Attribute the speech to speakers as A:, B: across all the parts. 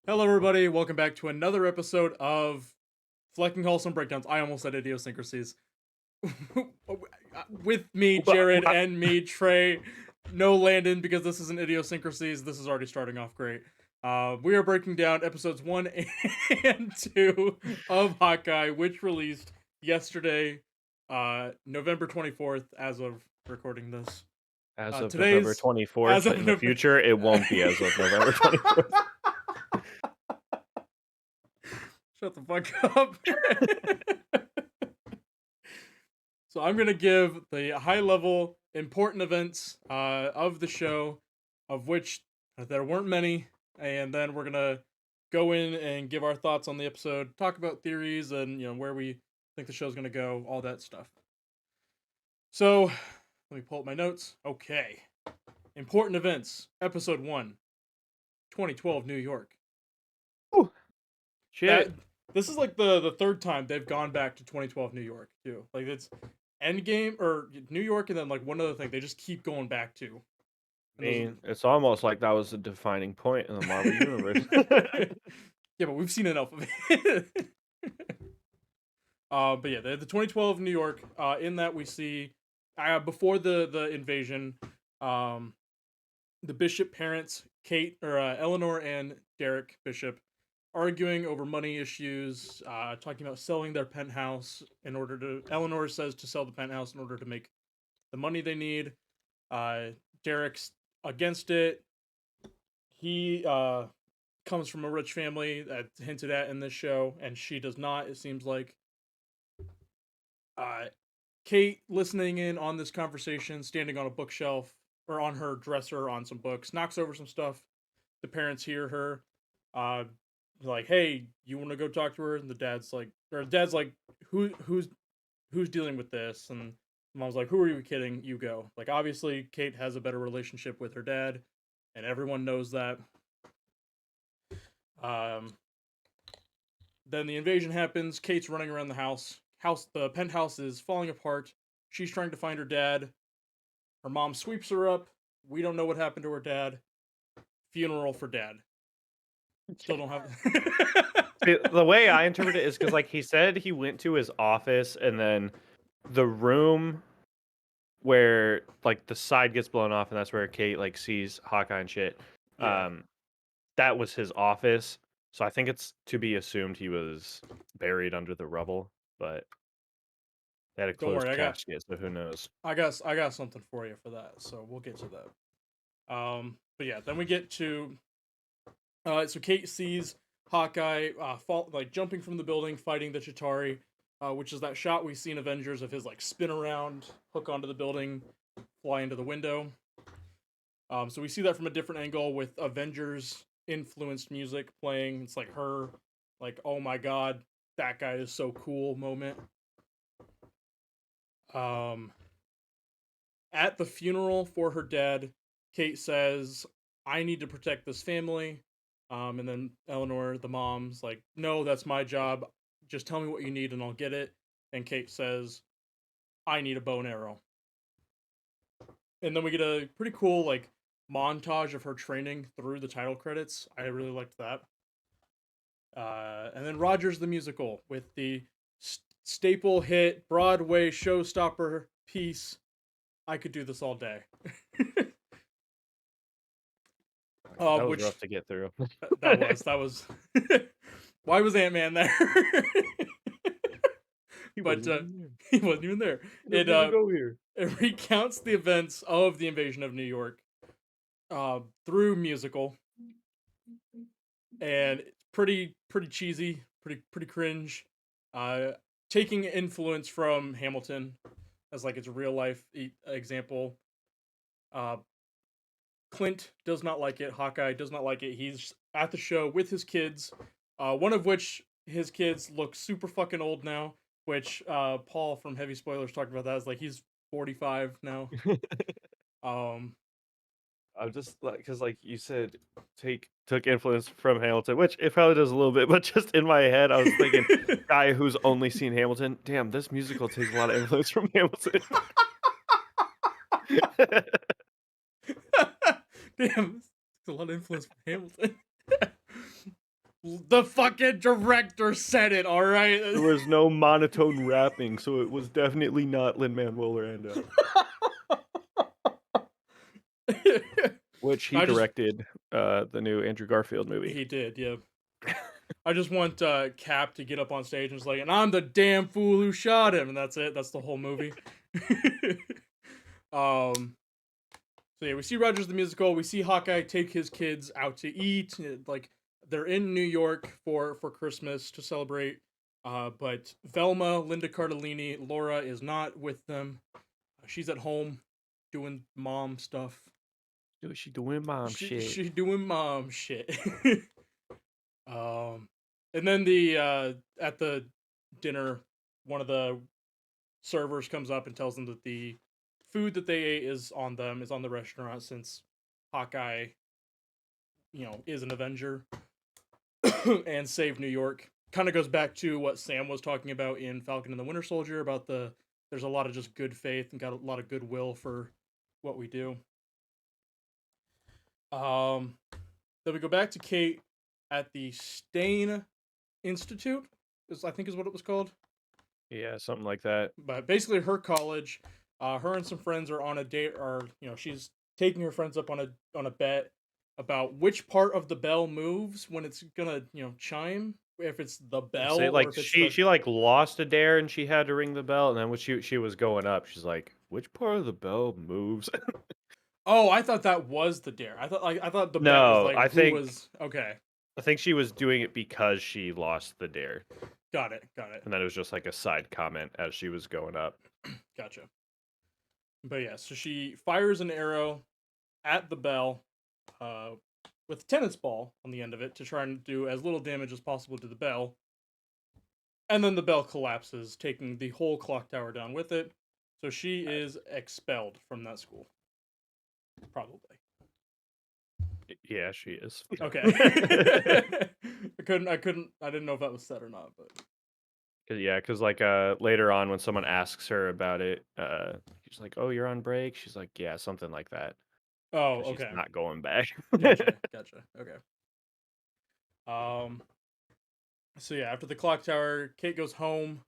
A: Hello, everybody. Welcome back to another episode of Flecking Hallsome Breakdowns. I almost said idiosyncrasies. With me, Jared, and me, Trey. No Landon, because this isn't idiosyncrasies. This is already starting off great. We are breaking down episodes 1 and 2 of Hawkeye, which released yesterday, November 24th, as of recording this.
B: As of November 24th, in the future, it won't be as of November 24th.
A: Shut the fuck up. So I'm going to give the high-level important events of the show, of which there weren't many, and then we're going to go in and give our thoughts on the episode, talk about theories and where we think the show's going to go, all that stuff. So, let me pull up my notes. Okay. Important events, episode 1, 2012 New York.
B: Ooh. Shit.
A: This is like the third time they've gone back to 2012 New York, too. Like, it's Endgame, or New York, and then, like, one other thing they just keep going back to.
B: I mean, it's almost like that was a defining point in the Marvel Universe.
A: Yeah, but we've seen enough of it. But yeah, the 2012 New York, in that we see, before the invasion, the Bishop parents, Kate, or Eleanor and Derek Bishop, arguing over money issues, talking about selling their penthouse in order to... Eleanor says to sell the penthouse in order to make the money they need. Derek's against it. He comes from a rich family that's hinted at in this show, and she does not, it seems like. Kate, listening in on this conversation, standing on a bookshelf, or on her dresser on some books, knocks over some stuff. The parents hear her. Like, hey, you want to go talk to her? And the dad's like, who's dealing with this? And mom's like, who are you kidding? You go. Like, obviously, Kate has a better relationship with her dad, and everyone knows that. Then the invasion happens. Kate's running around the house. The penthouse is falling apart. She's trying to find her dad. Her mom sweeps her up. We don't know what happened to her dad. Funeral for dad. Still don't have...
B: The way I interpret it is because, like, he said he went to his office, and then the room where, like, the side gets blown off, and that's where Kate, like, sees Hawkeye and shit. Yeah. That was his office. So I think it's to be assumed he was buried under the rubble, but they had a closed casket, so who knows?
A: I got something for you for that, so we'll get to that. But yeah, then we get to... so Kate sees Hawkeye jumping from the building, fighting the Chitauri, which is that shot we see in Avengers of his, like, spin around, hook onto the building, fly into the window. So we see that from a different angle with Avengers influenced music playing. It's like her, like, oh my god, that guy is so cool moment. At the funeral for her dad, Kate says, I need to protect this family. And then Eleanor, the mom's like, no, that's my job. Just tell me what you need and I'll get it. And Kate says, I need a bow and arrow. And then we get a pretty cool, like, montage of her training through the title credits. I really liked that. And then Rogers the Musical with the staple hit Broadway showstopper piece. I could do this all day.
B: That was rough to get through.
A: That was. Why was Ant-Man there? He wasn't even there. It recounts the events of the invasion of New York through musical, and it's pretty cheesy, pretty cringe. Taking influence from Hamilton as, like, its real life example. Clint does not like it. Hawkeye does not like it. He's at the show with his kids, one of which his kids look super fucking old now, which Paul from Heavy Spoilers talked about that. It's like he's 45 now.
B: I'm just like, because like you said, took influence from Hamilton, which it probably does a little bit, but just in my head, I was thinking, guy who's only seen Hamilton. Damn, this musical takes a lot of influence from Hamilton.
A: Damn, it's a lot of influence from Hamilton. The fucking director said it, all right?
B: There was no monotone rapping, so it was definitely not Lin-Manuel Miranda, which he
A: I just
B: directed the new Andrew Garfield movie.
A: he did, yeah. I just want Cap to get up on stage and just like, and I'm the damn fool who shot him, and that's it. That's the whole movie. So yeah, we see Rogers the musical. We see Hawkeye take his kids out to eat. Like they're in New York for Christmas to celebrate. But Velma, Linda Cardellini, Laura is not with them. She's at home doing mom stuff.
B: She doing mom shit.
A: She doing mom shit. And then at the dinner, one of the servers comes up and tells them that the food that they ate is on the restaurant, since Hawkeye, is an Avenger and saved New York. Kind of goes back to what Sam was talking about in Falcon and the Winter Soldier about there's a lot of just good faith and got a lot of goodwill for what we do. Then we go back to Kate at the Stain Institute, I think is what it was called.
B: Yeah, something like that.
A: But basically, her college, her and some friends are on a date, or she's taking her friends up on a bet about which part of the bell moves when it's gonna chime. If it's the bell,
B: Say,
A: or
B: like
A: if it's
B: she like lost a dare and she had to ring the bell, and then when she was going up, she's like, "Which part of the bell moves?"
A: Oh, I thought that was the dare. I thought the bet was
B: No,
A: like
B: I
A: who
B: think
A: was okay.
B: I think she was doing it because she lost the dare,
A: Got it.
B: and then it was just like a side comment as she was going up.
A: Gotcha. But yeah, so she fires an arrow at the bell, uh, with a tennis ball on the end of it to try and do as little damage as possible to the bell. And then the bell collapses, taking the whole clock tower down with it. So she is expelled from that school. Probably.
B: Yeah, she is.
A: Okay. I didn't know if that was said or not, but
B: Yeah, because like later on when someone asks her about it, she's like, "Oh, you're on break." She's like, "Yeah, something like that."
A: oh,
B: 'Cause she's
A: okay.
B: not going back.
A: Gotcha. Okay. So yeah, after the clock tower, Kate goes home.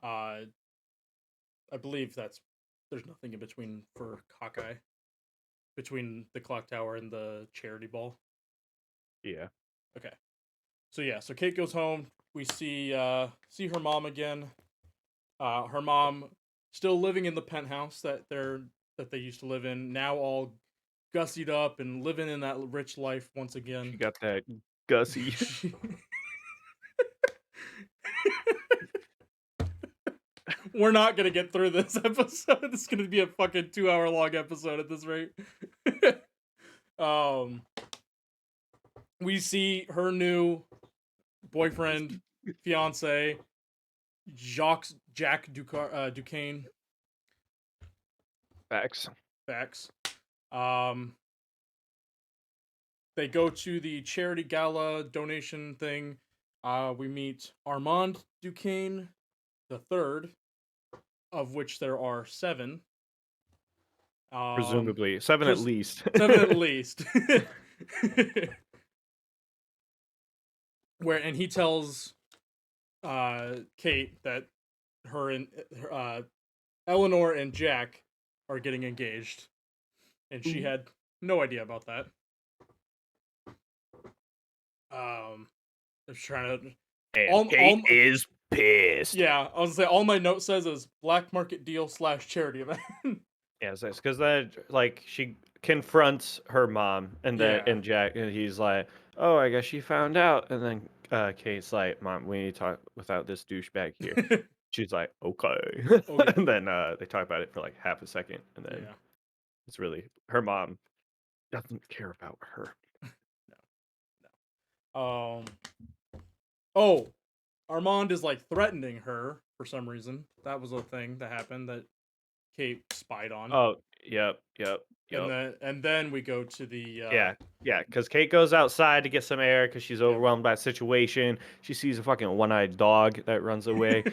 A: I believe there's nothing in between for Hawkeye between the clock tower and the charity ball.
B: Yeah.
A: Okay. So yeah, so Kate goes home. We see her mom again. Her mom still living in the penthouse that they used to live in. Now all gussied up and living in that rich life once again.
B: She got that gussy.
A: We're not gonna get through this episode. This is gonna be a fucking 2-hour long episode at this rate. We see her new boyfriend, fiance, Jack Duquesne.
B: Facts.
A: They go to the charity gala donation thing. We meet Armand Duquesne, the third, of which there are 7.
B: Presumably 7 at least.
A: 7 at least. And he tells Kate that her and Eleanor and Jack are getting engaged, and she had no idea about that. They're trying to.
B: Kate is pissed.
A: Yeah, I was gonna say all my note says is black market deal / charity event.
B: Yeah, it's because then like she confronts her mom, and then
A: Yeah.
B: and Jack, and he's like, "Oh, I guess she found out." And then Kate's like, "Mom, we need to talk without this douchebag here." She's like, "Okay."
A: Okay.
B: And then they talk about it for like half a second, and then
A: Yeah.
B: it's really her mom doesn't care about her.
A: No. Oh, Armand is like threatening her for some reason. That was a thing that happened that Kate spied on.
B: Oh, yep. Yup.
A: And then we go to the
B: Yeah, because Kate goes outside to get some air because she's overwhelmed by the situation. She sees a fucking one-eyed dog that runs away,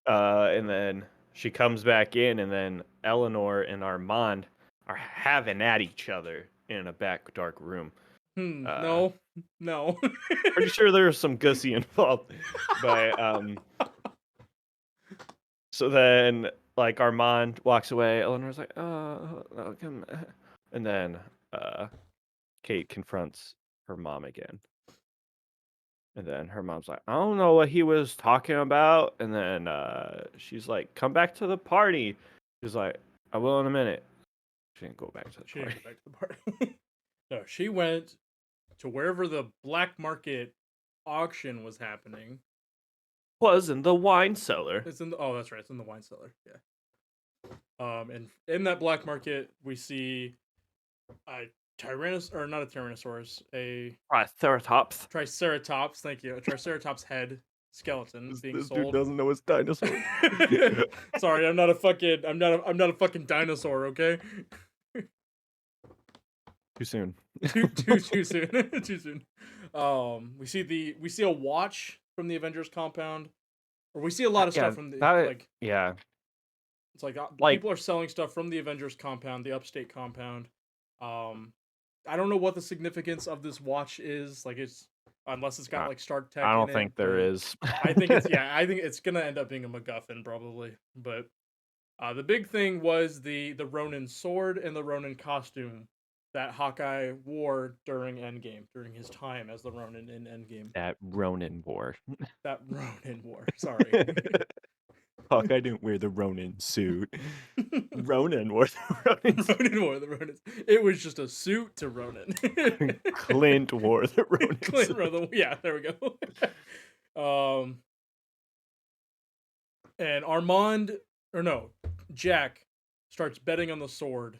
B: and then she comes back in, and then Eleanor and Armand are having at each other in a back dark room.
A: no.
B: Pretty sure there's some gussy involved, but so then like Armand walks away. Eleanor's like, "Oh, come," and then Kate confronts her mom again. And then her mom's like, I don't know what he was talking about. And then she's like, come back to the party. She's like, I will in a minute. She didn't go back to the
A: She
B: party.
A: didn't go back to the party. No, she went to wherever the black market auction was happening.
B: Was in the wine cellar.
A: It's in the, oh, that's right. It's in the wine cellar. Yeah. And in that black market, we see a not a Tyrannosaurus, a
B: Triceratops.
A: Triceratops. Thank you, a Triceratops head skeleton being
B: This
A: sold.
B: dude doesn't know it's dinosaurs.
A: Sorry, I'm not a fucking dinosaur. Okay.
B: Too soon.
A: too soon. Too soon. We see a watch from the Avengers compound, or we see a lot of stuff from the
B: yeah.
A: It's like
B: Like-
A: people are selling stuff from the Avengers compound, the upstate compound. I don't know what the significance of this watch is. Like, it's unless it's got like Stark Tech.
B: I don't
A: in
B: think
A: it,
B: there
A: but
B: is.
A: I think it's gonna end up being a MacGuffin probably. But the big thing was the Ronin sword and the Ronin costume that Hawkeye wore during Endgame, during his time as the Ronin in Endgame.
B: That Ronin war.
A: That Ronin wore. Sorry.
B: Hawkeye didn't wear the Ronin suit. Ronin wore the Ronin suit.
A: Ronin wore the Ronin. It was just a suit to Ronin.
B: Clint wore the Ronin
A: Clint
B: suit.
A: wore the, yeah, there we go. And Jack starts betting on the sword,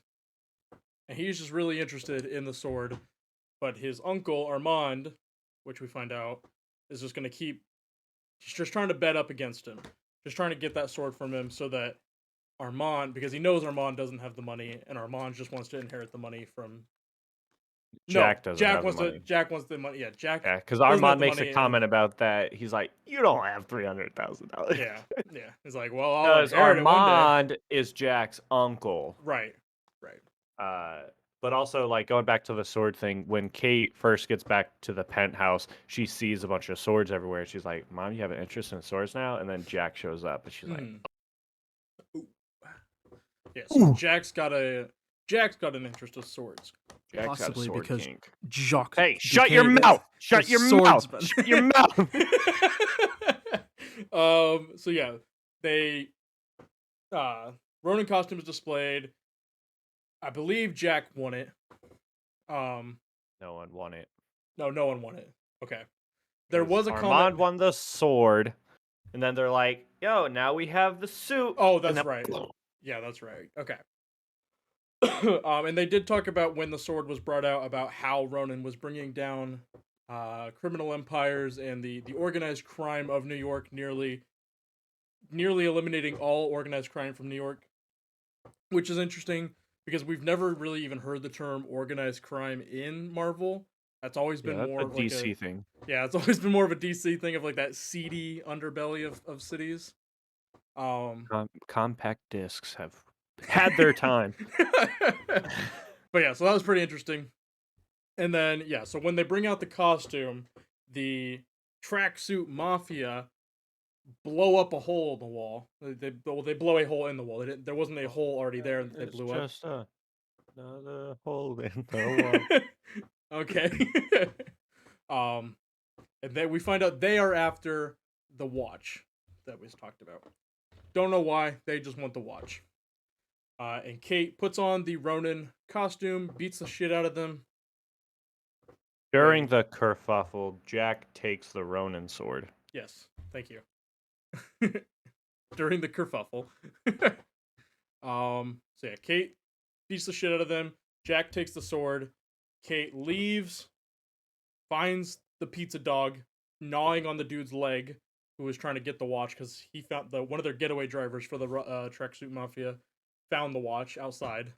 A: and he's just really interested in the sword. But his uncle Armand, which we find out, is just gonna he's just trying to bet up against him, just trying to get that sword from him, so that Armand, because he knows Armand doesn't have the money, and Armand just wants to inherit the money from.
B: Jack doesn't have the money.
A: Jack wants the money. Yeah, Jack.
B: Yeah, because
A: doesn't have
B: Armand
A: the
B: makes a
A: money,
B: comment about that. He's like, "You don't have $300,000."
A: Yeah. He's like, well, I'll
B: Because
A: inherit it one day.
B: Armand is Jack's uncle.
A: Right.
B: But also, like, going back to the sword thing, when Kate first gets back to the penthouse, she sees a bunch of swords everywhere. She's like, Mom, you have an interest in swords now? And then Jack shows up, and she's like,
A: Ooh. Yeah, so Jack's got an interest in swords.
B: Jack's
C: Possibly
B: got a sword
C: because
B: kink.
C: Jacques.
B: Hey, shut your mouth! Shut your mouth! Shut your mouth!
A: So yeah, they Ronin costume is displayed. I believe Jack won it.
B: No one won it.
A: No one won it. Okay. There was a
B: Armand
A: comment.
B: won the sword, and then they're like, "Yo, now we have the suit."
A: Oh, that's
B: then...
A: right. Yeah, that's right. Okay. And they did talk about when the sword was brought out about how Ronin was bringing down criminal empires and the organized crime of New York, nearly eliminating all organized crime from New York, which is interesting because we've never really even heard the term organized crime in Marvel. That's always been more
B: a DC thing.
A: Yeah, it's always been more of a DC thing of like that seedy underbelly of cities.
B: Compact discs have had their time.
A: But yeah, so that was pretty interesting. And then yeah, so when they bring out the costume, the tracksuit mafia blow up a hole in the wall. They blow a hole in the wall. There wasn't a hole already there that they blew up.
B: Just another hole in the wall.
A: Okay. And then we find out they are after the watch that we talked about. Don't know why. They just want the watch. And Kate puts on the Ronin costume, beats the shit out of them.
B: During the kerfuffle, Jack takes the Ronin sword.
A: Yes, thank you. During the kerfuffle. So yeah, Kate beats the shit out of them. Jack takes the sword. Kate leaves, finds the pizza dog gnawing on the dude's leg, who was trying to get the watch because he found one of their getaway drivers for the tracksuit mafia found the watch outside.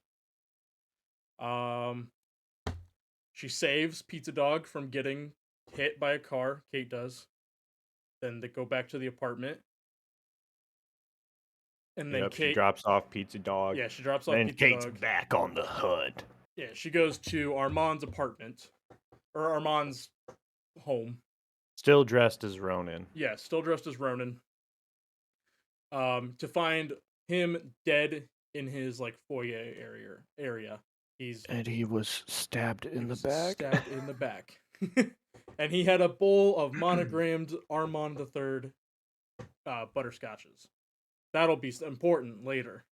A: Um, she saves Pizza Dog from getting hit by a car. Kate does. Then they go back to the apartment, and then
B: Yep, she
A: Kate,
B: drops off Pizza Dog.
A: yeah, she drops off
B: Then
A: Pizza
B: Kate's
A: Dog.
B: back on the hood.
A: Yeah, she goes to Armand's apartment, or Armand's home.
B: Still dressed as Ronin.
A: Yeah, still dressed as Ronin. To find him dead in his like foyer area.
B: And he was stabbed in the back.
A: Stabbed in the back. And he had a bowl of monogrammed Armand III butterscotches. That'll be important later.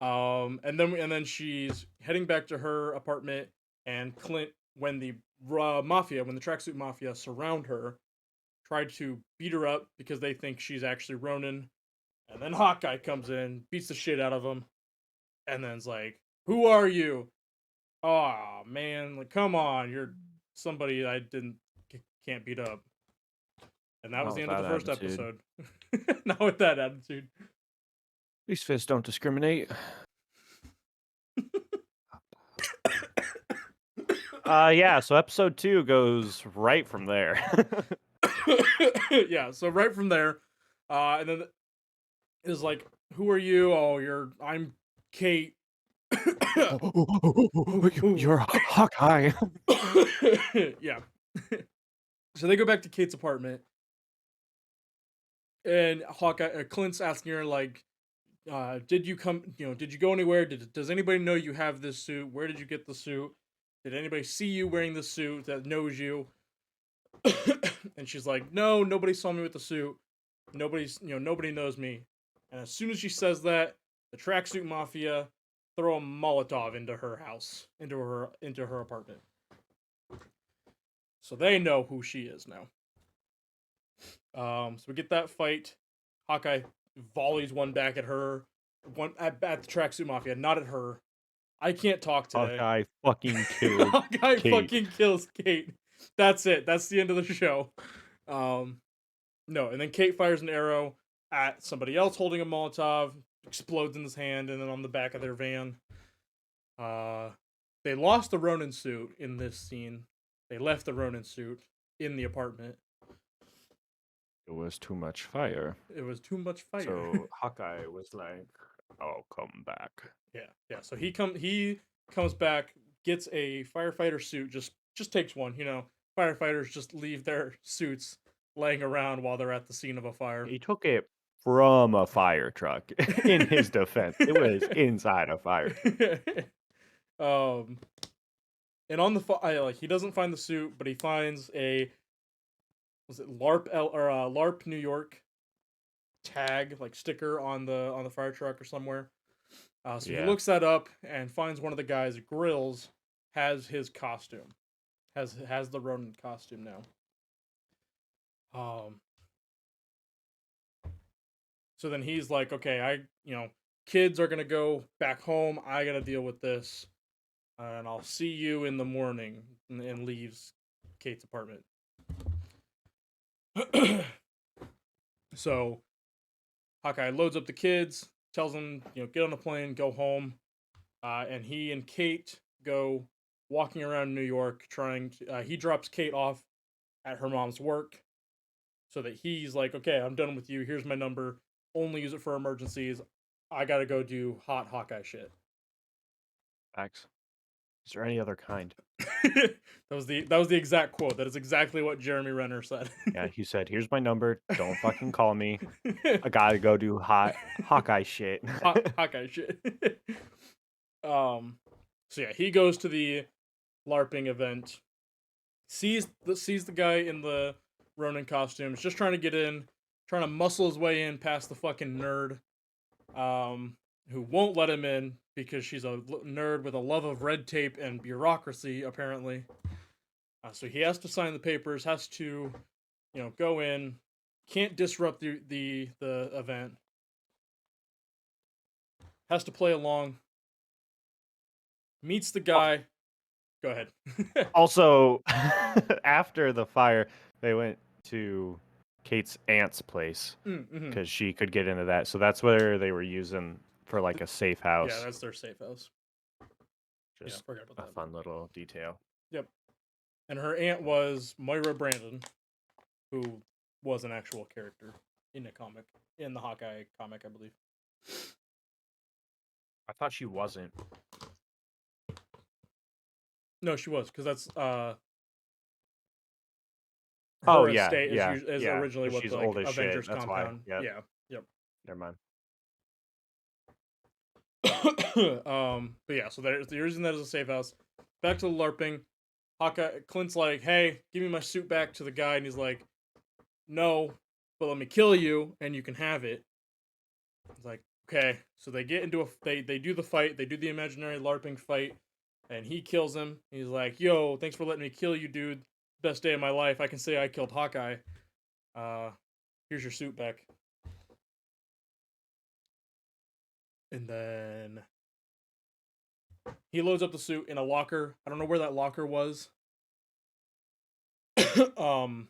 A: And then she's heading back to her apartment, and Clint, when the tracksuit mafia surround her, tried to beat her up because they think she's actually Ronin. And then Hawkeye comes in, beats the shit out of him, and then's like, "Who are you?" "Oh man, like come on, you're somebody I can't beat up." And that was the end of the first episode. Not with that attitude.
B: These fists don't discriminate. Yeah, so episode 2 goes right from there.
A: Yeah, so right from there, and then is like, "Who are you?" "Oh, I'm Kate."
B: You're Hawkeye.
A: Yeah. So they go back to Kate's apartment, and Clint's asking her like, "Did you come? Did you go anywhere? Does anybody know you have this suit? Where did you get the suit? Did anybody see you wearing the suit that knows you?" And she's like, "No, nobody saw me with the suit. Nobody knows me." And as soon as she says that, the tracksuit mafia throw a Molotov into her house, into her apartment. So they know who she is now. So we get that fight. Hawkeye volleys one back at her, one at the tracksuit mafia, not at her. I can't talk today.
B: Hawkeye fucking killed
A: Hawkeye
B: Kate.
A: fucking kills Kate. That's it. That's the end of the show. No, and then Kate fires an arrow at somebody else holding a Molotov, explodes in his hand, and then on the back of their van. They lost the Ronin suit in this scene. They left the Ronin suit in the apartment.
B: It was too much fire.
A: It was too much fire.
B: So Hawkeye was like, "I'll come back."
A: Yeah. So he comes back, gets a firefighter suit. Just takes one. Firefighters just leave their suits laying around while they're at the scene of a fire.
B: He took it from a fire truck. In his defense, it was inside a fire.
A: And on the he doesn't find the suit, but he finds was it LARP New York tag sticker on the fire truck or somewhere. So he looks that up and finds one of the guys' grills has his costume, has the Ronin costume now. So then he's like, "Okay, kids are gonna go back home. I gotta deal with this, and I'll see you in the morning." And leaves Kate's apartment. So Hawkeye loads up the kids, tells them, get on a plane, go home, and he and Kate go walking around New York trying to. He drops Kate off at her mom's work, so that he's like, "Okay, I'm done with you. Here's my number. Only use it for emergencies. I gotta go do hot Hawkeye shit."
B: Facts. Is there any other kind?
A: That was the exact quote. That is exactly what Jeremy Renner said.
B: Yeah, he said, "Here's my number. Don't fucking call me. I gotta go do Hawkeye shit."
A: Hawkeye shit. So yeah, he goes to the LARPing event, sees the guy in the Ronin costumes, just trying to get in, trying to muscle his way in past the fucking nerd, who won't let him in because she's a nerd with a love of red tape and bureaucracy, apparently. So he has to sign the papers, has to, go in, can't disrupt the event, has to play along, meets the guy. Go ahead.
B: Also, after the fire, they went to Kate's aunt's place because she could get into that. So that's where they were using for like a safe
A: Yeah,
B: house.
A: that's their safe house.
B: Just
A: I forgot about
B: a
A: that.
B: fun little detail.
A: Yep. And her aunt was Moira Brandon, who was an actual character in the Hawkeye comic, I believe.
B: I thought she wasn't.
A: No, she was, because that's
B: Oh
A: her
B: yeah,
A: estate
B: yeah,
A: is
B: yeah.
A: originally
B: 'Cause
A: what
B: she's
A: the
B: old as shit.
A: Avengers
B: That's why.
A: compound.
B: Yep.
A: Yeah. Yep.
B: Never mind.
A: But yeah, so they're using that as a safe house. Back to the LARPing. Hawkeye Clint's like, "Hey, give me my suit back," to the guy, and he's like, "No, but let me kill you, and you can have it." It's like, okay. So they get into they do the fight. They do the imaginary LARPing fight, and he kills him. He's like, "Yo, thanks for letting me kill you, dude. Best day of my life. I can say I killed Hawkeye. Here's your suit back." And then he loads up the suit in a locker. I don't know where that locker was. um,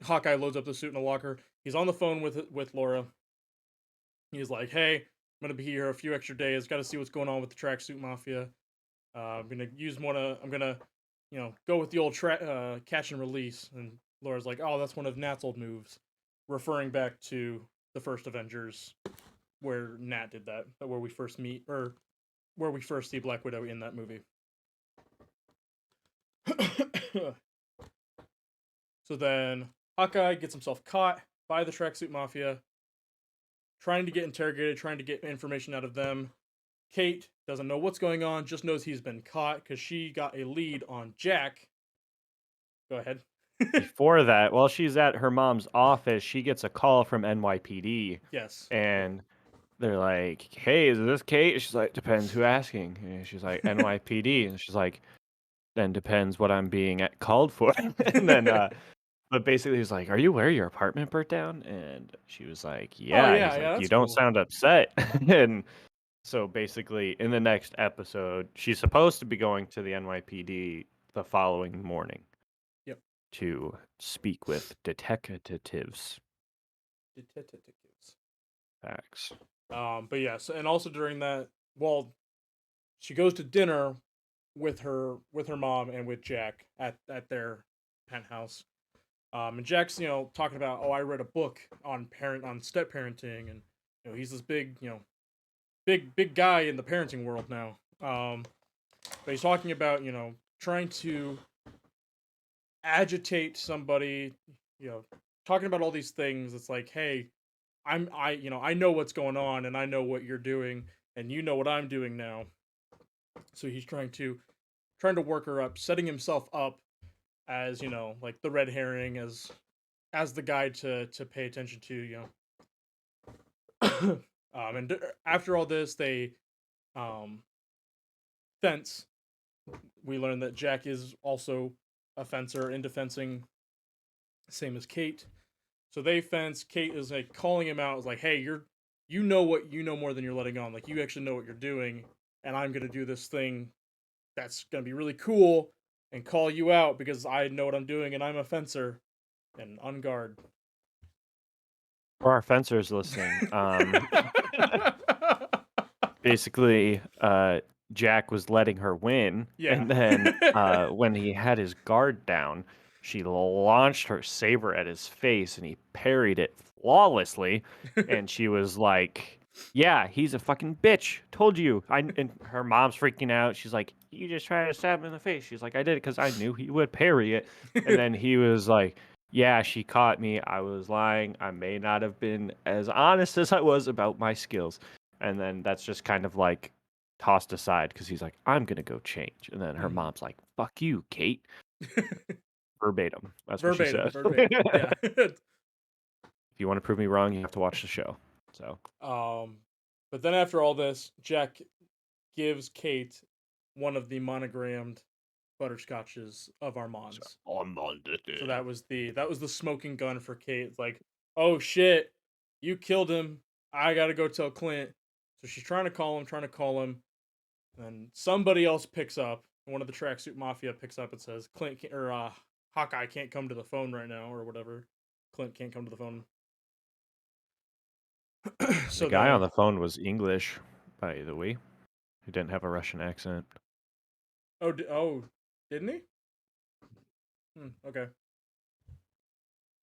A: Hawkeye loads up the suit in a locker. He's on the phone with Laura. He's like, "Hey, I'm gonna be here a few extra days. Got to see what's going on with the tracksuit mafia. I'm gonna use one of. I'm gonna, go with the old catch and release." And Laura's like, "Oh, that's one of Nat's old moves," referring back to the first Avengers, where Nat did that, where we first meet, or where we first see Black Widow in that movie. So then Hawkeye gets himself caught by the tracksuit mafia, trying to get interrogated, trying to get information out of them. Kate doesn't know what's going on, just knows he's been caught because she got a lead on Jack. Go ahead.
B: Before that, while she's at her mom's office, she gets a call from NYPD.
A: Yes.
B: And they're like, "Hey, is this Kate?" She's like, "Depends who asking." And she's like, "NYPD." And she's like, "Then depends what I'm being called for." And then, but basically, he's like, "Are you aware your apartment burnt down?" And she was like,
A: Oh
B: "Yeah."
A: yeah,
B: He's
A: yeah,
B: like, "You
A: that's
B: don't
A: cool.
B: sound upset." And so basically, in the next episode, she's supposed to be going to the NYPD the following morning.
A: Yep.
B: To speak with detectives.
A: Detectives.
B: Facts.
A: But yeah, so, and also during that, well, she goes to dinner with her mom and with Jack at their penthouse. And Jack's talking about, "Oh, I read a book on step parenting, and he's this big big guy in the parenting world now." But he's talking about trying to agitate somebody, talking about all these things. It's like, hey, I know what's going on, and I know what you're doing, and you know what I'm doing now. So he's trying to work her up, setting himself up as like the red herring, as the guy to pay attention to. And after all this, they fence. We learn that Jack is also a fencer into fencing, same as Kate. So they fence. Kate is like calling him out. Is like, "Hey, you know what you know more than you're letting on. Like, you actually know what you're doing, and I'm gonna do this thing that's gonna be really cool and call you out because I know what I'm doing and I'm a fencer." And on guard.
B: For our fencers listening, basically, Jack was letting her win,
A: Yeah.
B: and then when he had his guard down, she launched her saber at his face, and he parried it flawlessly. And she was like, "Yeah, he's a fucking bitch. Told you." And her mom's freaking out. She's like, "You just tried to stab him in the face." She's like, "I did it because I knew he would parry it." And then he was like, "Yeah, she caught me. I was lying. I may not have been as honest as I was about my skills." And then that's just kind of like tossed aside because he's like, "I'm gonna go change." And then her mom's like, "Fuck you, Kate." Verbatim. That's what she said.
A: Verbatim. Yeah.
B: If you want to prove me wrong, you have to watch the show. So
A: But then after all this, Jack gives Kate one of the monogrammed butterscotches of Armand's. So that was the smoking gun for Kate. It's like, "Oh shit, you killed him. I gotta go tell Clint." So she's trying to call him, and somebody else picks up. One of the tracksuit mafia picks up and says, "Clint or Hawkeye can't come to the phone right now," or whatever. Clint can't come to the phone. So
B: the guy
A: then,
B: on the phone was English. by the way. He didn't have a Russian accent.
A: Oh, didn't he? Okay.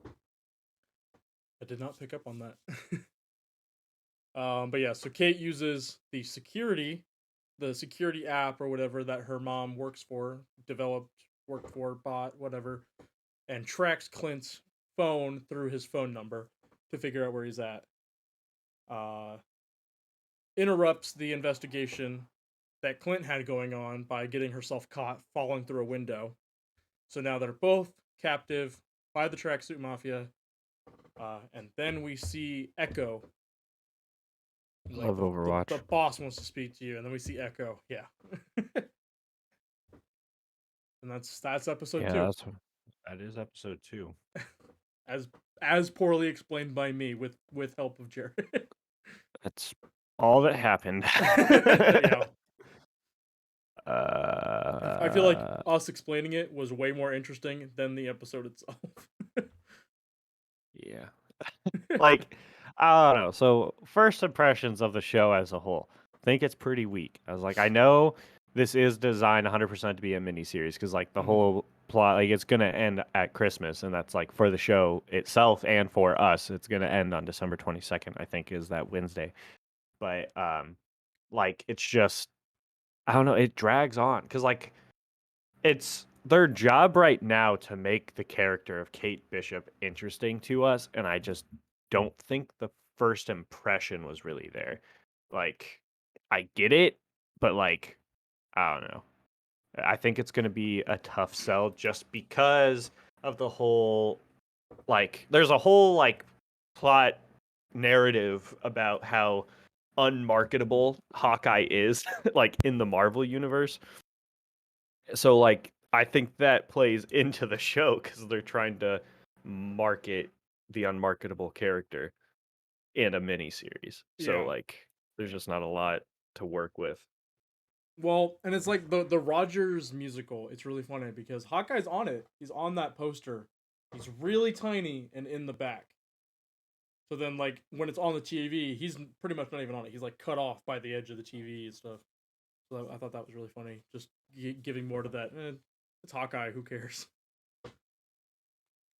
A: I did not pick up on that. But yeah, so Kate uses the security app or whatever that her mom works for, developed, worked for, bought, whatever, and tracks Clint's phone through his phone number to figure out where he's at. Interrupts the investigation that Clint had going on by getting herself caught falling through a window. So now they're both captive by the Tracksuit Mafia. And then we see Echo. Like
B: Love Overwatch.
A: the boss wants to speak to you, and then we see Echo. Yeah. And that's episode 2.
B: That is episode 2.
A: As poorly explained by me with help of Jared.
B: That's all that happened.
A: Yeah.
B: Uh,
A: I feel like us explaining it was way more interesting than the episode itself.
B: Yeah. Like, I don't know. So, first impressions of the show as a whole. I think it's pretty weak. I was like, I know this is designed 100% to be a miniseries because, like, the whole plot, like, it's going to end at Christmas. And that's, like, for the show itself and for us, it's going to end on December 22nd, I think, is that Wednesday. But, like, it's just, I don't know. It drags on because, like, it's their job right now to make the character of Kate Bishop interesting to us, and I just don't think the first impression was really there. Like, I get it, but like, I don't know. I think it's going to be a tough sell just because of the whole, like, there's a whole like plot narrative about how unmarketable Hawkeye is, like in the Marvel universe. So like I think that plays into the show because they're trying to market the unmarketable character in a mini series. So
A: Yeah.
B: like there's just not a lot to work with.
A: Well, and it's like the Rogers musical. It's really funny because Hawkeye's on it. He's on that poster. He's really tiny and in the back. So then, like when it's on the TV, he's pretty much not even on it. He's like cut off by the edge of the TV and stuff. So I thought that was really funny. Just giving more to that. It's Hawkeye. Who cares?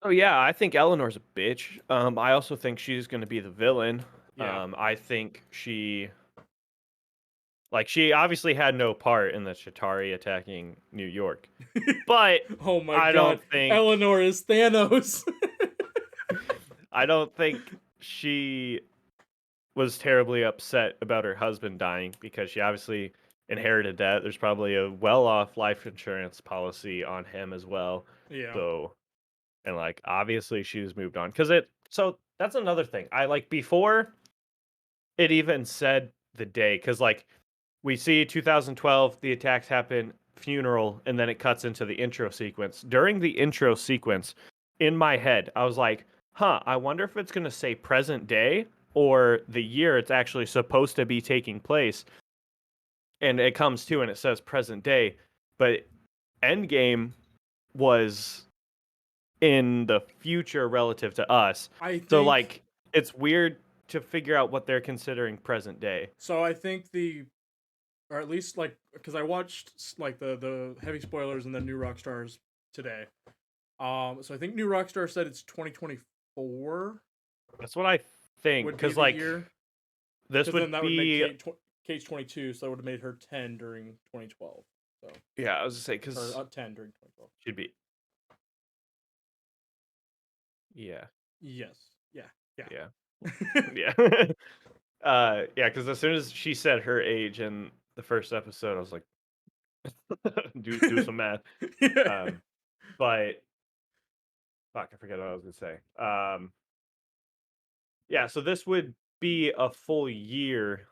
B: Oh yeah, I think Eleanor's a bitch. I also think she's going to be the villain.
A: Yeah.
B: I think she obviously had no part in the Chitauri attacking New York. But
A: Oh my
B: I
A: god.
B: don't think
A: Eleanor is Thanos.
B: I don't think she was terribly upset about her husband dying because she obviously inherited that. There's probably a well-off life insurance policy on him as well.
A: Yeah.
B: So, and like obviously she's moved on because it. So that's another thing. I like before it even said the day because like we see 2012 the attacks happen, funeral, and then it cuts into the intro sequence. During the intro sequence, in my head, I was like, "Huh, I wonder if it's gonna say present day." Or the year it's actually supposed to be taking place, and it comes to and it says present day, but Endgame was in the future relative to us.
A: I think
B: So like it's weird to figure out what they're considering present day.
A: so. I think or at least like because I watched like the heavy spoilers and the New Rockstars today. So I think New Rockstar said it's 2024
B: That's what I think
A: would be
B: because
A: the
B: like
A: year.
B: this
A: Because
B: would
A: then that would make
B: be
A: Kate's 22, so that would have made her 10 during 2012. So
B: yeah, I was gonna say because
A: or 10 during 2012.
B: should be yeah
A: Yes. Yeah.
B: yeah
A: Yeah.
B: yeah yeah because as soon as she said her age in the first episode, I was like, do some math. But fuck, I forget what I was gonna say. Yeah, so this would be a full year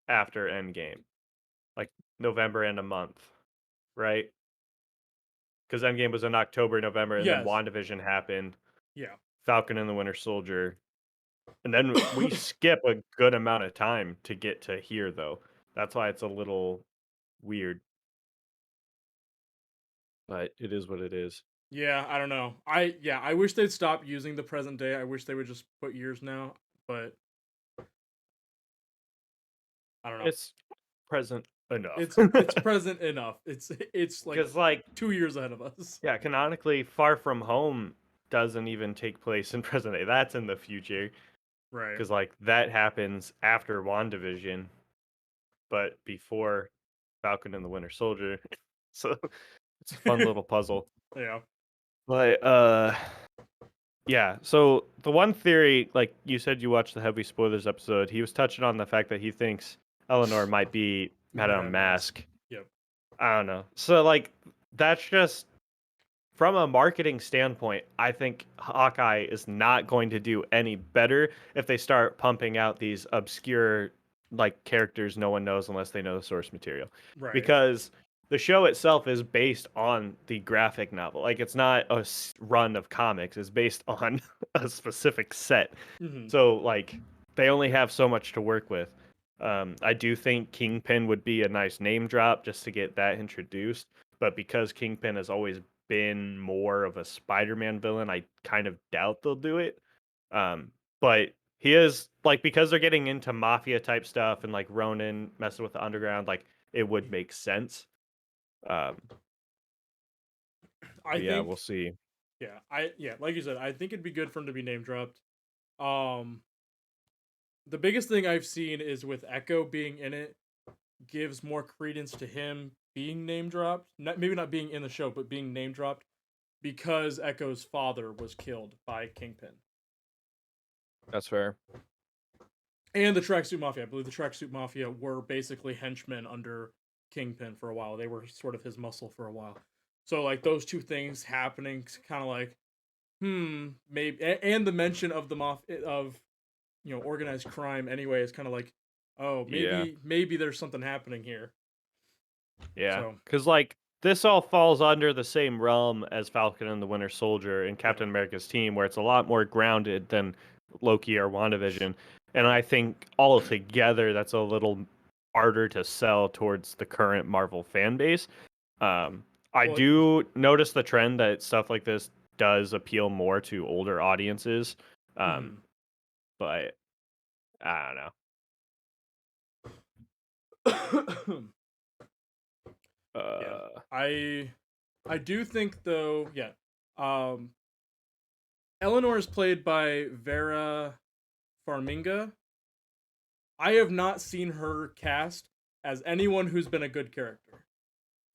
B: after Endgame, like November and a month, right? Because Endgame was in October, November, and then
A: Yes.
B: WandaVision happened,
A: Yeah.
B: Falcon and the Winter Soldier, and then we skip a good amount of time to get to here, though. That's why it's a little weird, but it is what it is.
A: Yeah, I don't know. I wish they'd stop using the present day. I wish they would just put years now, but I don't know.
B: It's present enough.
A: It's present enough. It's like
B: Because, like,
A: 2 years ahead of us.
B: yeah, canonically, Far From Home doesn't even take place in present day. That's in the future.
A: Right.
B: Because, like, that happens after WandaVision, but before Falcon and the Winter Soldier. So it's a fun little puzzle.
A: Yeah.
B: But, yeah, so the one theory, like you said, you watched the heavy spoilers episode. He was touching on the fact that he thinks Eleanor might be Madame Mask.
A: Yep.
B: I don't know. So, like, that's just from a marketing standpoint. I think Hawkeye is not going to do any better if they start pumping out these obscure, like, characters no one knows unless they know the source material.
A: Right.
B: Because the show itself is based on the graphic novel. Like, it's not a run of comics. It's based on a specific set.
A: Hmm.
B: So, like, they only have so much to work with. I do think Kingpin would be a nice name drop just to get that introduced. But because Kingpin has always been more of a Spider-Man villain, I kind of doubt they'll do it. But he is, like, because they're getting into mafia type stuff and like Ronin messing with the underground, like, it would make sense. Um,
A: I
B: but yeah,
A: think
B: we'll see.
A: like you said, I think it'd be good for him to be name dropped. Um the biggest thing I've seen is with Echo being in it gives more credence to him being name dropped. Maybe not being in the show, but being name dropped because Echo's father was killed by Kingpin.
B: That's fair.
A: And the Tracksuit Mafia. I believe the Tracksuit Mafia were basically henchmen under Kingpin for a while. They were sort of his muscle for a while. So like those two things happening, kind of like, maybe, and the mention of the of organized crime anyway is kind of like, oh,
B: Yeah.
A: maybe there's something happening here.
B: Yeah.
A: So
B: Because, like, this all falls under the same realm as Falcon and the Winter Soldier and Captain America's team, where it's a lot more grounded than Loki or WandaVision. And I think altogether that's a little harder to sell towards the current Marvel fan base. I
A: well,
B: do notice the trend that stuff like this does appeal more to older audiences.
A: mhm.
B: But I don't know.
A: Yeah,
B: Uh,
A: I do think though. Yeah, um, Eleanor is played by Vera Farminga. I have not seen her cast as anyone who's been a good character.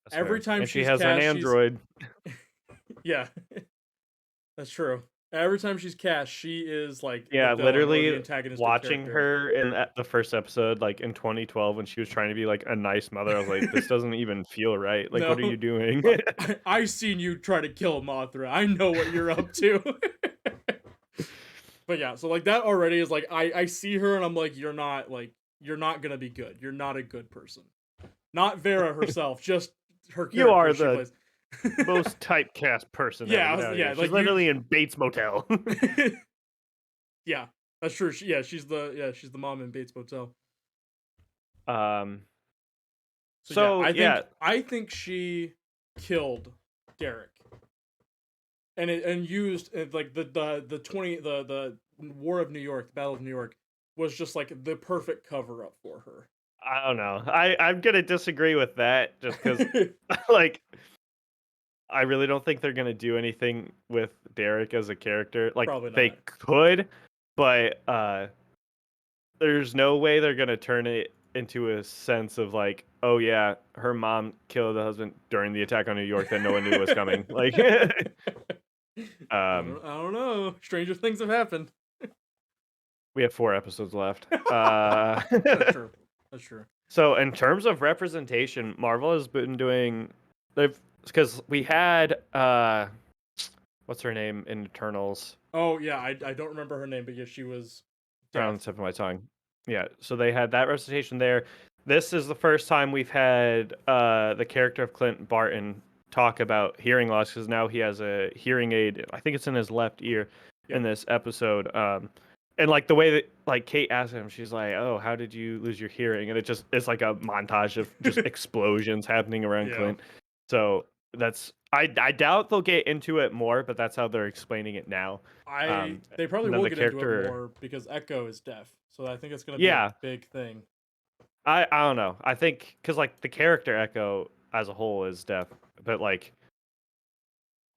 B: that's
A: Every
B: fair.
A: time
B: And she
A: she's
B: has an
A: cast, she's
B: android.
A: yeah, that's true. Every time she's cast, she is like the
B: Yeah,
A: villain or the
B: literally
A: antagonistic
B: watching
A: character.
B: her in the first episode, like in 2012, when she was trying to be like a nice mother, I was like, this doesn't even feel right. Like, what are you
A: No,
B: doing?
A: I seen you try to kill Mothra. I know what you're up to. But yeah, so like that already is like I see her and I'm like, you're not gonna be good. You're not a good person. Not Vera herself, just her
B: You
A: character
B: are
A: she
B: the
A: plays.
B: most typecast person ever.
A: Yeah,
B: Get out of
A: yeah,
B: here. She's
A: like you.
B: literally in Bates Motel.
A: Yeah, that's true. She's the mom in Bates Motel.
B: um.
A: So yeah,
B: So
A: I think
B: yeah,
A: I think she killed Derek, and used like the 20 the War of New York, the Battle of New York was just like the perfect cover up for her.
B: I don't know. I'm gonna disagree with that just because, like, I really don't think they're gonna do anything with Derek as a character. Like,
A: Probably
B: they
A: not.
B: could, but there's no way they're gonna turn it into a sense of like, oh yeah, her mom killed the husband during the attack on New York that no one knew was coming. Like,
A: I don't know. Stranger things have happened.
B: we have 4 episodes left.
A: That's true. That's true.
B: So in terms of representation, Marvel has been doing, they've, because we had what's her name in Eternals?
A: Oh yeah, I don't remember her name, but yeah, she was
B: On
A: deaf.
B: the tip of my tongue. Yeah, so they had that representation there. This is the first time we've had the character of Clint Barton talk about hearing loss because now he has a hearing aid. I think it's in his left ear in
A: Yep.
B: this episode. And like the way that like Kate asked him, she's like, "Oh, how did you lose your hearing?" And it's like a montage of just explosions happening around
A: Yeah.
B: Clint. So that's I doubt they'll get into it more, but that's how they're explaining it now.
A: They probably
B: And then
A: will
B: the
A: get into it
B: character,
A: more because Echo is deaf, so I think it's gonna be a
B: yeah,
A: big thing.
B: I don't know. I think because like the character Echo as a whole is deaf, but like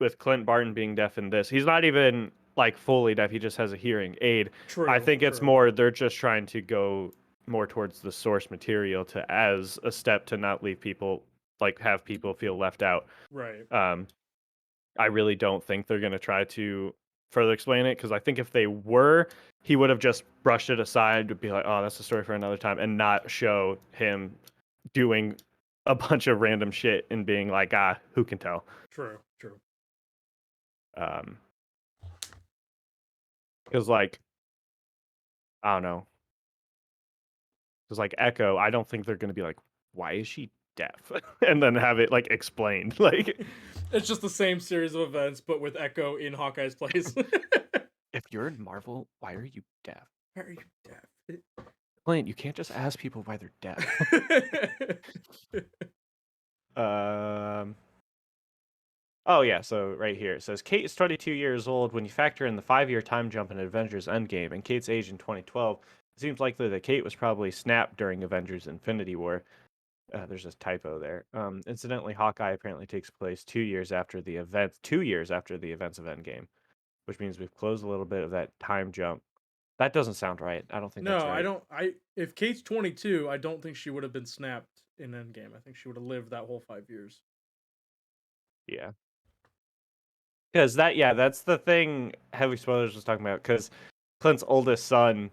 B: with Clint Barton being deaf in this, he's not even like fully deaf. He just has a hearing aid. I
A: True,
B: think it's
A: true.
B: more they're just trying to go more towards the source material to as a step to not leave people like have people feel left out.
A: Right.
B: Um, I really don't think they're gonna try to further explain it because I think if they were, he would have just brushed it aside to be like, "Oh, that's a story for another time," and not show him doing a bunch of random shit and being like, "Ah, who can tell?"
A: True, true.
B: Um, because like I don't know, because like Echo, I don't think they're gonna be like, "Why is she deaf?" and then have it like explained. Like,
A: It's just the same series of events, but with Echo in Hawkeye's place.
B: if you're in Marvel, why are you deaf?
A: Why are you deaf?
B: Clint, you can't just ask people why they're deaf. um. Oh yeah, so right here it says Kate is 22 years old. When you factor in the 5-year time jump in Avengers Endgame and Kate's age in 2012, it seems likely that Kate was probably snapped during Avengers Infinity War. There's a typo there. Incidentally, Hawkeye apparently takes place 2 years after the events. 2 years after the events of Endgame, which means we've closed a little bit of that time jump. That doesn't sound right. I don't think that's
A: No, I
B: right.
A: don't. If Kate's 22, I don't think she would have been snapped in Endgame. I think she would have lived that whole 5 years.
B: Yeah, because that yeah, that's the thing. Heavy spoilers was talking about because Clint's oldest son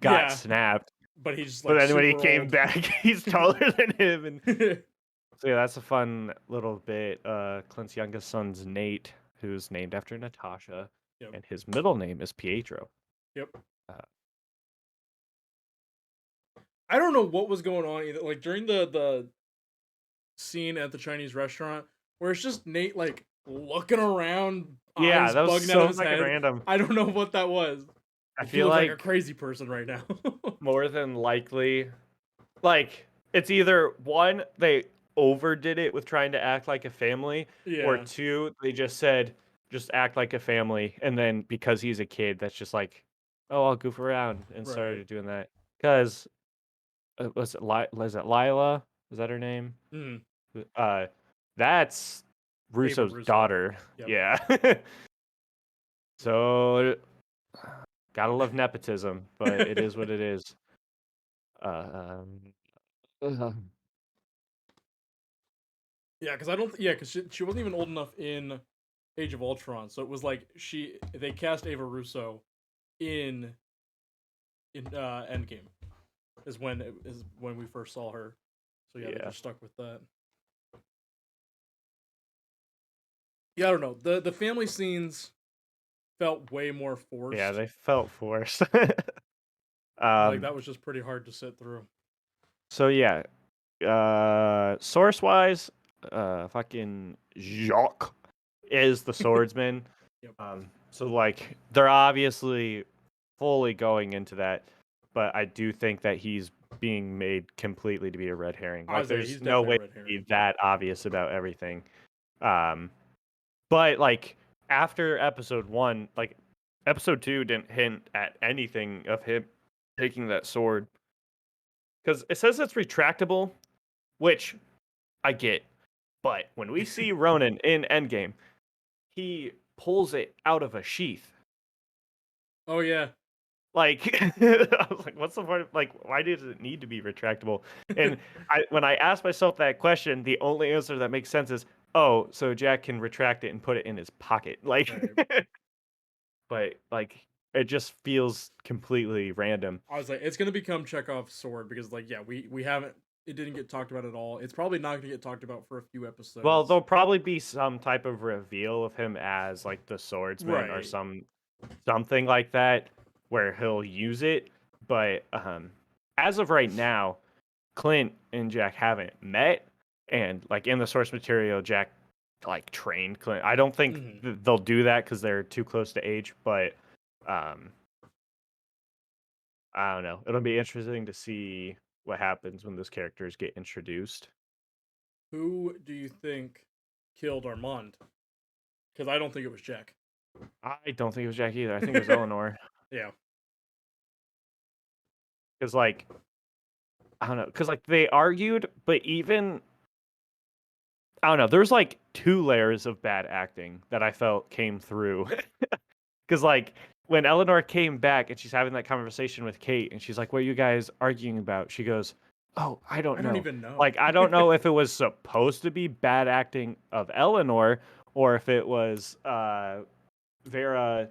B: got
A: Yeah,
B: snapped.
A: but he's just
B: But
A: like
B: then when he
A: super
B: came
A: old.
B: back, he's taller than him, and so yeah, that's a fun little bit. Clint's youngest son's Nate, who's named after Natasha,
A: Yep.
B: and his middle name is Pietro.
A: Yep.
B: Uh,
A: I don't know what was going on either. Like during the scene at the Chinese restaurant, where it's just Nate like looking around,
B: yeah,
A: eyes
B: that was
A: bugging out of
B: so
A: his
B: fucking
A: head.
B: random.
A: I don't know what that was.
B: I
A: Like he
B: feel
A: looks like a
B: like
A: crazy person right now.
B: more than likely, like it's either one they overdid it with trying to act like a family, or
A: Yeah.
B: two they just said just act like a family, and then because he's a kid, that's just like, oh, I'll goof around and
A: Right.
B: started doing that because. Was it was it Lila? Is that her name?
A: Mm.
B: Uh, that's
A: Ava
B: Russo's
A: Russo.
B: daughter.
A: Yep.
B: Yeah. So gotta love nepotism, but it is what it is. Um, uh,
A: Yeah, because I don't. Yeah, because she wasn't even old enough in Age of Ultron, so it was like they cast Ava Russo in Endgame is when we first saw her. So yeah, they
B: yeah,
A: just stuck with that. Yeah, I don't know. The family scenes felt way more
B: yeah,
A: forced.
B: they felt forced.
A: Like
B: um,
A: that was just pretty hard to sit through.
B: so yeah, source wise, fucking Jacques is the swordsman.
A: Yep.
B: So like they're obviously fully going into that, but I do think that he's being made completely to be a red herring.
A: I
B: Like
A: was like,
B: there's
A: he's
B: no
A: definitely
B: way
A: a
B: to
A: red herring.
B: be that obvious about everything. Um, but like after episode 1, like episode 2 didn't hint at anything of him taking that sword because it says it's retractable, which I get. But when we see Ronan in Endgame, he pulls it out of a sheath.
A: Oh yeah.
B: Like, I was like, what's the point? Like, why does it need to be retractable? And when I asked myself that question, the only answer that makes sense is, oh, so Jack can retract it and put it in his pocket. Like,
A: Right.
B: but like, it just feels completely random.
A: I was like, it's gonna become Chekhov's sword because like yeah, we haven't it didn't get talked about at all. It's probably not gonna get talked about for a few
B: Well,
A: episodes.
B: there'll probably be some type of reveal of him as like the swordsman or
A: Right.
B: something like that where he'll use it. But as of right now, Clint and Jack haven't met, and like in the source material, Jack like trained Clint. I don't think
A: Hmm.
B: they'll do that because they're too close to age, but um, I don't know. It'll be interesting to see what happens when those characters get introduced.
A: Who do you think killed Armand? Because I don't think it was Jack.
B: I don't think it was Jack either. I think it was Eleanor
A: Yeah.
B: because like I don't know, because like they argued, but even I don't know. There's like two layers of bad acting that I felt came through. Because like when Eleanor came back and she's having that conversation with Kate, and she's like, "What are you guys arguing about?" She goes, "Oh, I don't
A: I don't
B: know.
A: even know.
B: Like I don't know if it was supposed to be bad acting of Eleanor or if it was Vera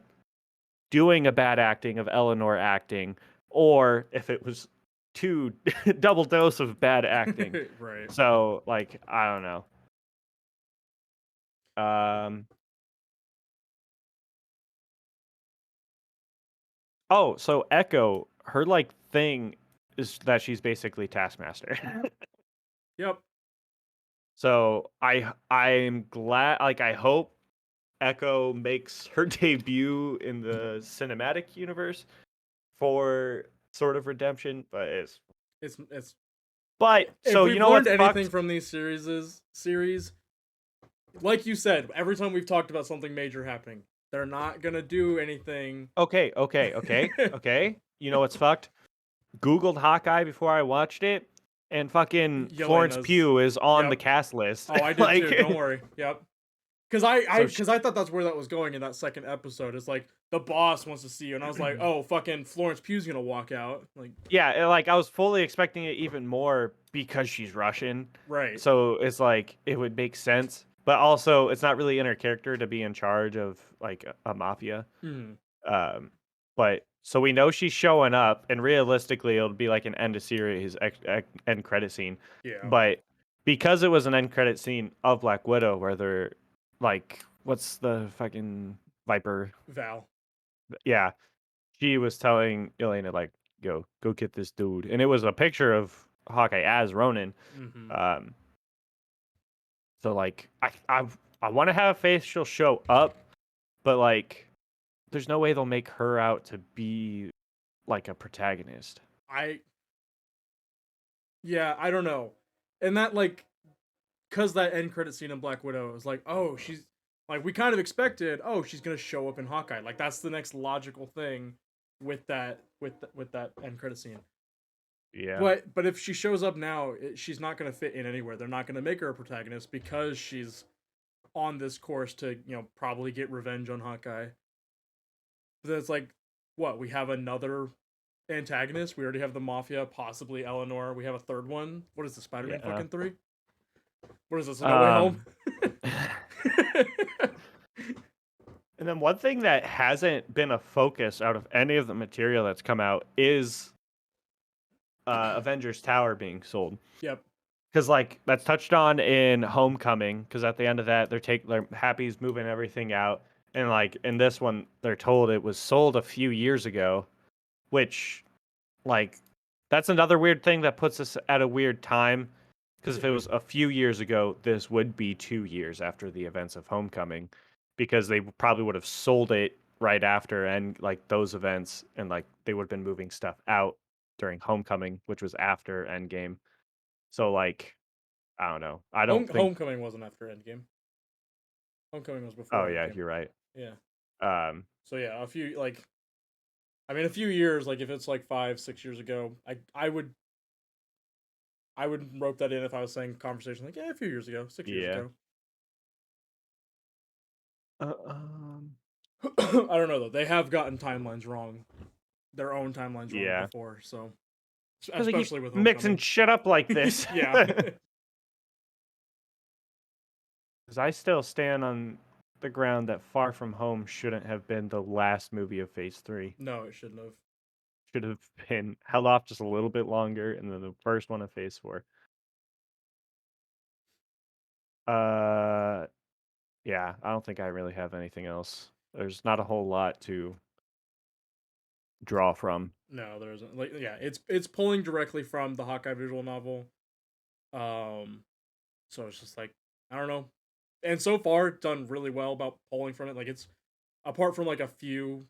B: doing a bad acting of Eleanor acting, or if it was two double dose of bad acting."
A: Right.
B: So like I don't know. Um. Oh, so Echo, her like thing is that she's basically Taskmaster.
A: Yep.
B: So I'm glad. Like I hope Echo makes her debut in the cinematic universe for sort of redemption, but
A: It's if
B: so you
A: we've
B: know
A: learned
B: what's
A: anything
B: fucked?
A: from these series, like you said, every time we've talked about something major happening, they're not gonna do anything.
B: Okay. You know what's fucked? Googled Hawkeye before I watched it, and fucking Florence
A: Yelena's.
B: Pugh is on the
A: Yep.
B: cast list.
A: Oh, I did too. Don't
B: Like,
A: worry. Yep. Because
B: so
A: I thought that's where that was going in that second episode. It's like the boss wants to see you, and I was like, oh, fucking Florence Pugh's gonna walk out. Like,
B: yeah, like I was fully expecting it even more because she's Russian.
A: right.
B: So it's like it would make sense, but also it's not really in her character to be in charge of like a mafia.
A: Hmm.
B: Um, but so we know she's showing up, and realistically, it'll be like an end of series end credit scene.
A: Yeah.
B: But because it was an end credit scene of Black Widow, where they're like, what's the fucking Viper?
A: Val.
B: Yeah, she was telling Elena like, go get this dude, and it was a picture of Hawkeye as Ronin.
A: Hmm.
B: Um, so like, I want to have faith she'll show up, but like, there's no way they'll make her out to be like a protagonist.
A: I Yeah, I don't know. And that like cause that end credit scene in Black Widow was like, oh, she's like we kind of expected, oh, she's gonna show up in Hawkeye. Like that's the next logical thing with that end credit scene.
B: Yeah,
A: But if she shows up now, she's not gonna fit in anywhere. They're not gonna make her a protagonist because she's on this course to probably get revenge on Hawkeye. But then it's like, what, we have another antagonist. We already have the Mafia, possibly Eleanor. We have a third one. What is the Spider-Man
B: yeah.
A: fucking 3? What is this? A No Way Home?
B: Um, and then one thing that hasn't been a focus out of any of the material that's come out is Avengers Tower being sold.
A: Yep.
B: Because like that's touched on in Homecoming. Because at the end of that, they're Happy's moving everything out, and like in this one, they're told it was sold a few years ago, which like that's another weird thing that puts us at a weird time. Because if it was a few years ago, this would be 2 years after the events of Homecoming, because they probably would have sold it right after and like those events, and like they would have been moving stuff out during Homecoming, which was after Endgame. So like I don't know. I don't think.
A: Homecoming wasn't after Endgame. Homecoming was
B: Oh
A: before
B: yeah,
A: Endgame.
B: you're right.
A: Yeah.
B: Um,
A: So yeah, a few years, like if it's like 5, 6 years ago, I would rope that in if I was saying conversation like, yeah, a few years ago, 6 years
B: yeah.
A: ago.
B: Uh, um,
A: I don't know though. They have gotten timelines wrong, their own timelines wrong
B: yeah.
A: before. So
B: Because they keep
A: especially with
B: mixing
A: Homecoming.
B: shit up like this.
A: Yeah.
B: Because I still stand on the ground that Far From Home shouldn't have been the last movie of Phase 3.
A: No, it shouldn't have.
B: Should have been held off just a little bit longer, and then the first one of Phase 4. Uh, yeah, I don't think I really have anything else. There's not a whole lot to draw from.
A: No, there isn't. Like, yeah, it's pulling directly from the Hawkeye visual novel. So it's just like I don't know. And so far, it's done really well about pulling from it. Like it's apart from like a few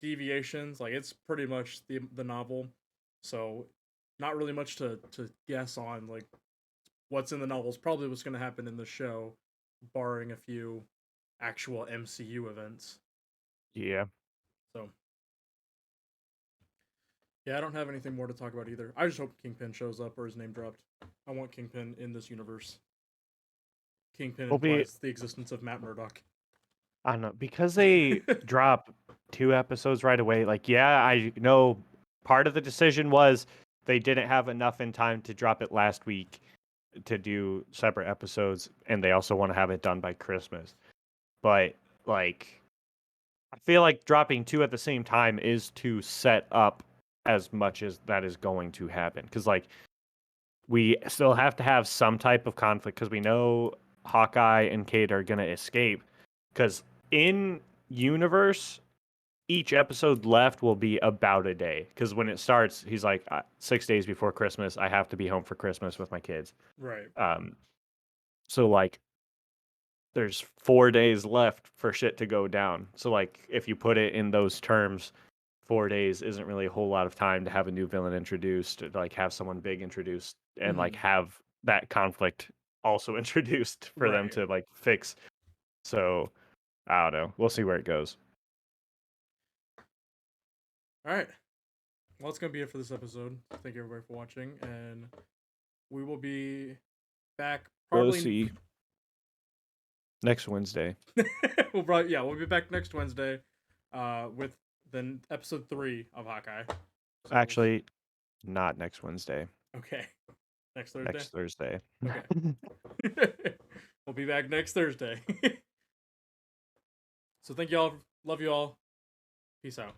A: deviations, like it's pretty much the novel. So not really much to guess on. Like what's in the novel is probably what's going to happen in the show, barring a few actual MCU events.
B: Yeah.
A: So Yeah, I don't have anything more to talk about either. I just hope Kingpin shows up or his name dropped. I want Kingpin in this universe. Kingpin
B: Will be
A: implies the existence of Matt Murdock.
B: I don't know because they drop 2 episodes right away. Like, yeah, I know part of the decision was they didn't have enough in time to drop it last week to do separate episodes, and they also want to have it done by Christmas. But like, I feel like dropping 2 at the same time is to set up as much as that is going to happen. Because like, we still have to have some type of conflict because we know Hawkeye and Kate are gonna escape. Because in universe, each episode left will be about a day. Because when it starts, he's like 6 days before Christmas, I have to be home for Christmas with my kids.
A: Right.
B: So like, there's 4 days left for shit to go down. So like, if you put it in those terms, 4 days isn't really a whole lot of time to have a new villain introduced, to like have someone big introduced, and like have that conflict also introduced for them
A: Right.
B: to like fix. So I don't know. We'll see where it goes.
A: All right. Well, that's going to be it for this episode. Thank you, everybody, for watching. And we will be back
B: We'll
A: probably.
B: see next Wednesday.
A: We'll be back next Wednesday with then episode 3 of Hawkeye. So
B: Actually, not next Wednesday.
A: Okay. Next Thursday?
B: Next Thursday.
A: Okay. We'll be back next Thursday. So thank y'all. Love you all. Peace out.